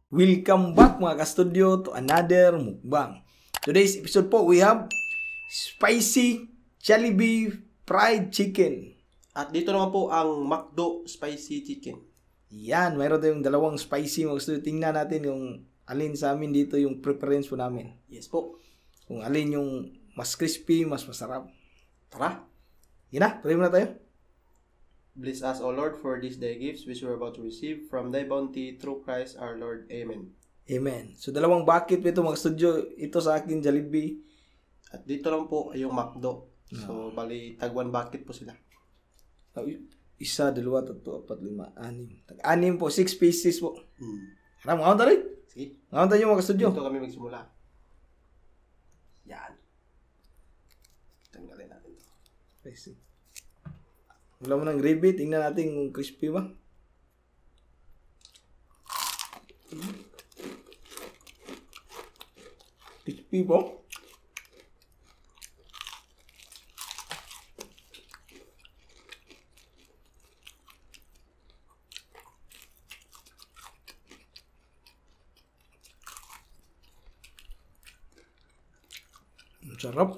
Welcome back mga ka-studio to another mukbang. Today's episode po we have spicy Jollibee fried chicken. At dito naman po ang McDo Spicy Chicken. Yan, mayroon tayong dalawang spicy mga ka-studio. Tingnan natin yung alin sa amin dito yung preference po namin. Yes po. Kung alin yung mas crispy, mas masarap. Tara! Yan na, try muna tayo. Bless us, O Lord, for this day gifts which we are about to receive from thy bounty through Christ our Lord. Amen. Amen. So dalawang bucket ito mga ka-studio. Ito sa akin Jollibee. At dito lang po ay yung McDo. So, bali, tag 1 bucket po sila. Isa, dalawa, tatlo, apat, lima, anim. Tag-anim po, 6 pieces po. Harap, ngayon tayo. Sige. Ngayon tayo mga ka-studio. Dito kami magsimula. Yan. Tanggalin natin ito. Spicy. Wala mo ng gravy. Tingnan natin kung crispy ba. Crispy po. Sarap.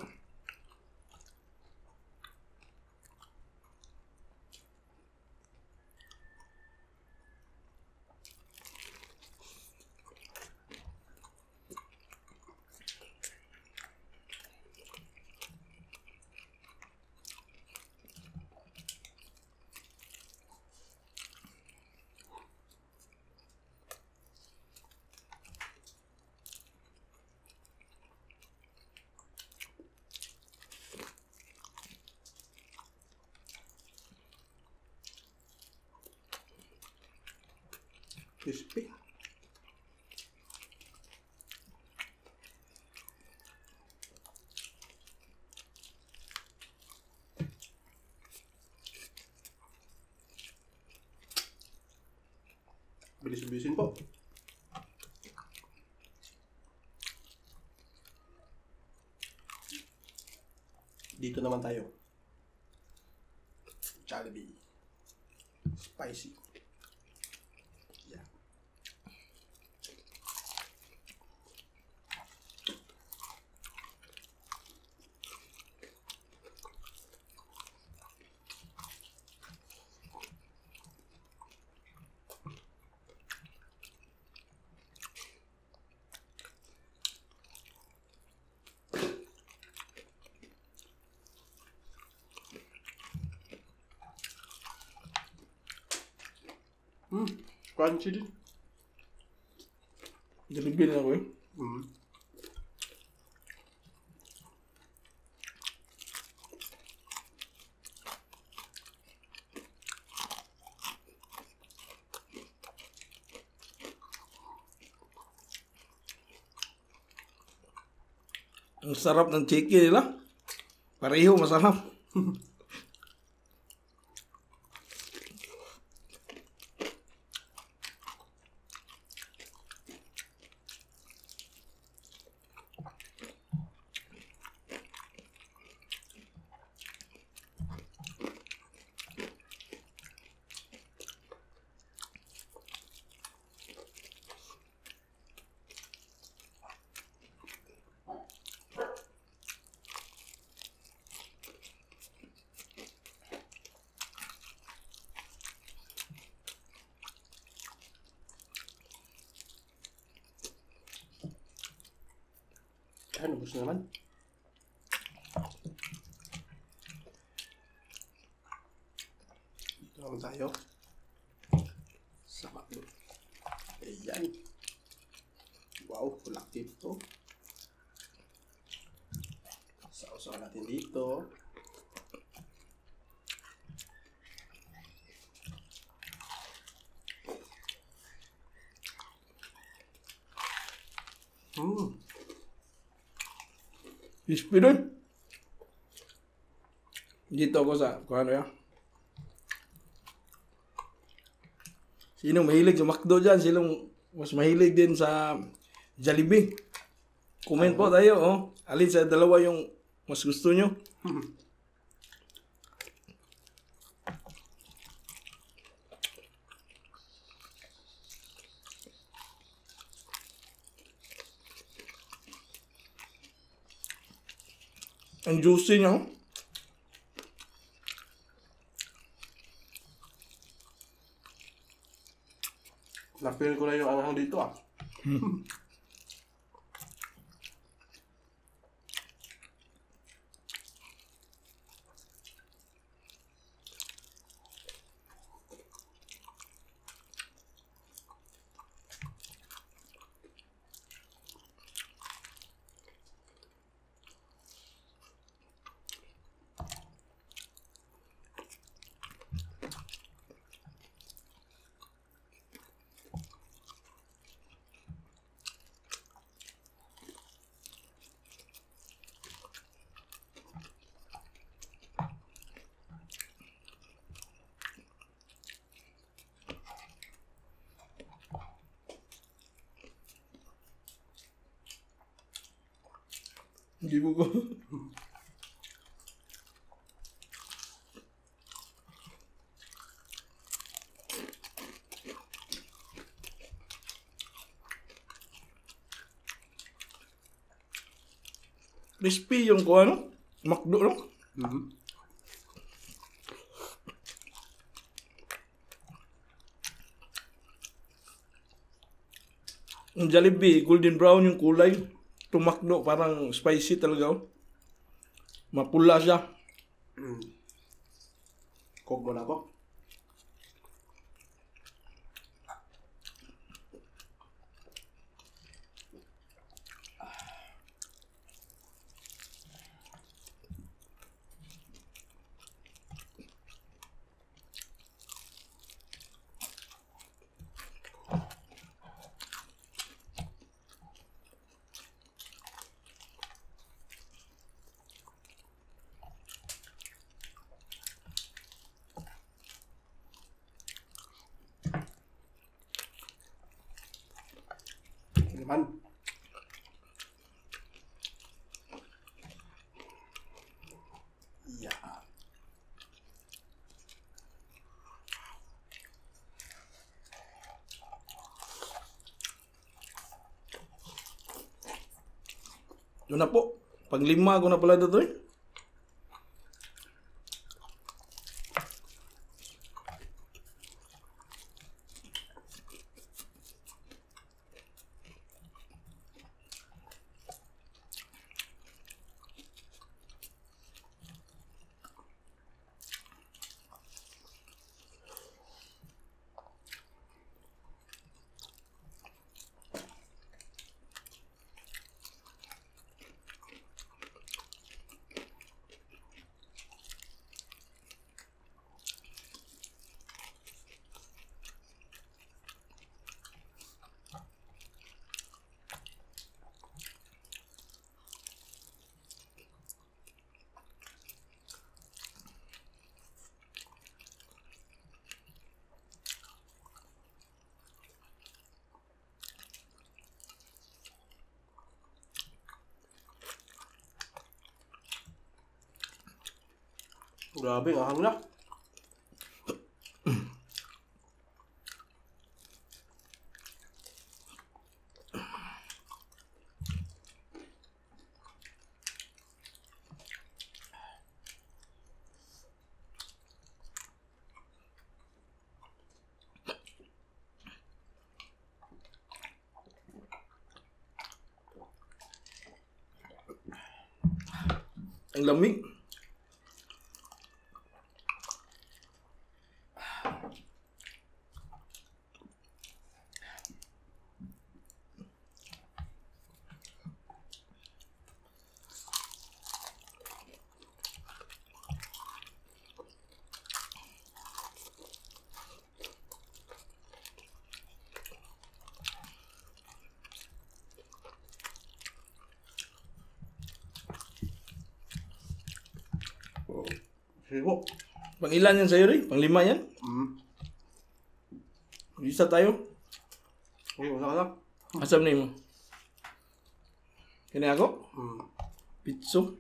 Crispy. Bilis-bilisin po. Dito naman tayo. Jollibee. Spicy. Yeah. Crunchy din. Jollibee na ako eh. Ang sarap ng chicken nila. Pareho masarap. Ano, gusto naman? Dito naman tayo. Sa McDo. Ayan. Wow, laki ito. Sausaw natin dito. Crispy doon. Dito ako sa, kung ano yan. Sinong mahilig sa McDo dyan? Sinong mas mahilig din sa Jollibee? Comment po tayo, oh. Alin sa dalawa yung mas gusto nyo? Ang juicy niya. Oh. Na-feel ko na yung anghang dito ah. Hindi mo ko. Crispy yung kuha, no? Makdo, no? Yung Jollibee, golden brown yung kulay. Tumakdo, parang spicy talaga. Oh. Mapula siya. Coke mo na ako. Naman. Yeah. Yun na po. Pang-5 ko na pala dito eh. Grabe, ang ahang na. Ang lamig. Sigo. Pang-ilan yan sa'yo rin? Pang-5 yan? Isa tayo. Okay, wala ka lang. Asam na mo. Kini ako? Pitso.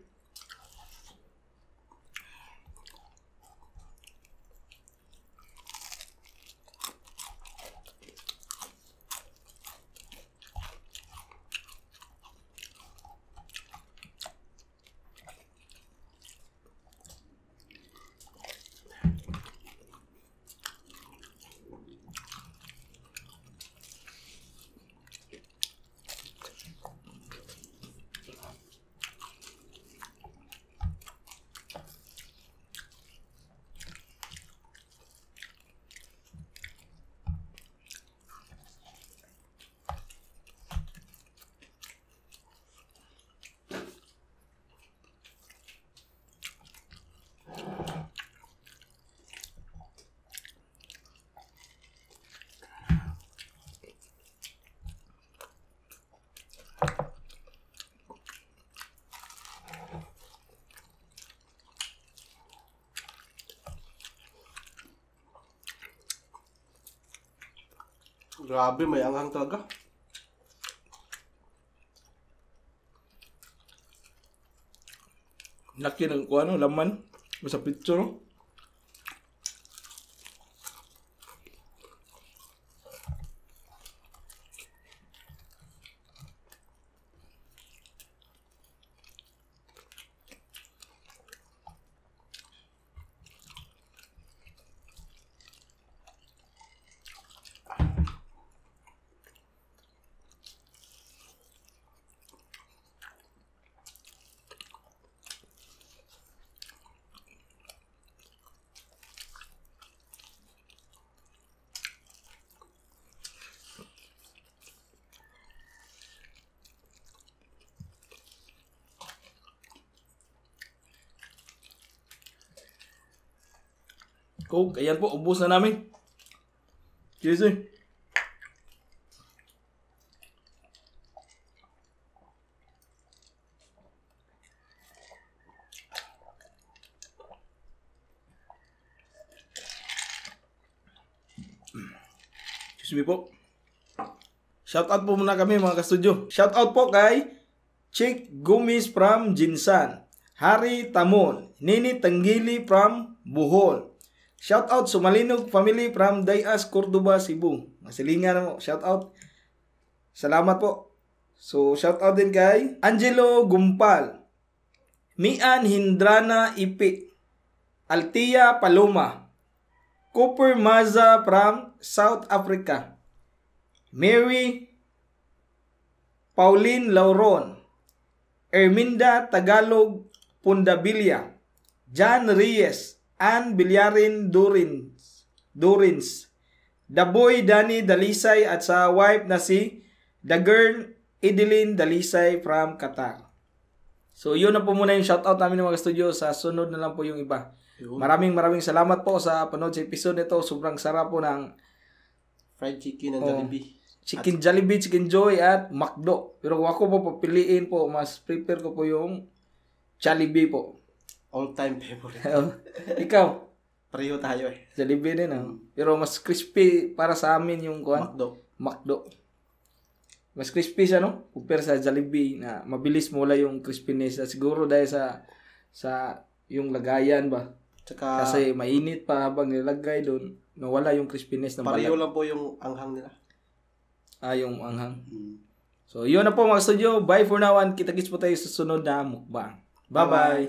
Grabe, may anghang talaga. Laki ng kuano, laman. Basta picture, no? Coke, ayan po, ubos na namin. Cheers eh. Excuse me po. Shoutout po muna kami mga kastudyo. Shoutout po kay Chick Gumis from Jinsan, Hari Tamon, Nini Tanggili from Bohol. Shoutout Sumalinog family from Dayas, Cordoba, Cebu. Masilingan mo. Shoutout. Salamat po. So, shoutout din kay Angelo Gumpal, Mian Hindrana Ipi, Altia Paloma, Cooper Maza from South Africa, Mary Pauline Lauron, Erminda Tagalog Pundabilia, John Reyes, Ann Bilyarin Durins, The Boy Danny Dalisay at sa wife na si The Girl Edeline Dalisay from Qatar. So yun na po muna yung shoutout namin ng mga studio. Sa sunod na lang po yung iba. Maraming salamat po sa panood sa episode nito. Sobrang sarap po ng fried chicken and Jollibee. Chicken Jollibee, Chicken Joy at McDo. Pero kung ako po papiliin po, mas prepare ko po yung Jollibee po. All-time favorite. Ikaw? Pareho tayo eh. Jollibee din Pero mas crispy para sa amin yung McDo. Mas crispy siya, no? Compare sa Jollibee na mabilis mula yung crispiness. Siguro dahil sa yung lagayan ba? Tsaka, kasi mainit pa habang nilagay doon. Nawala yung crispiness ng pareho lang po yung anghang nila. Yung anghang. So, yun na po mga studio. Bye for now and kita-kits po tayo sa sunod na mukbang. Bye-bye!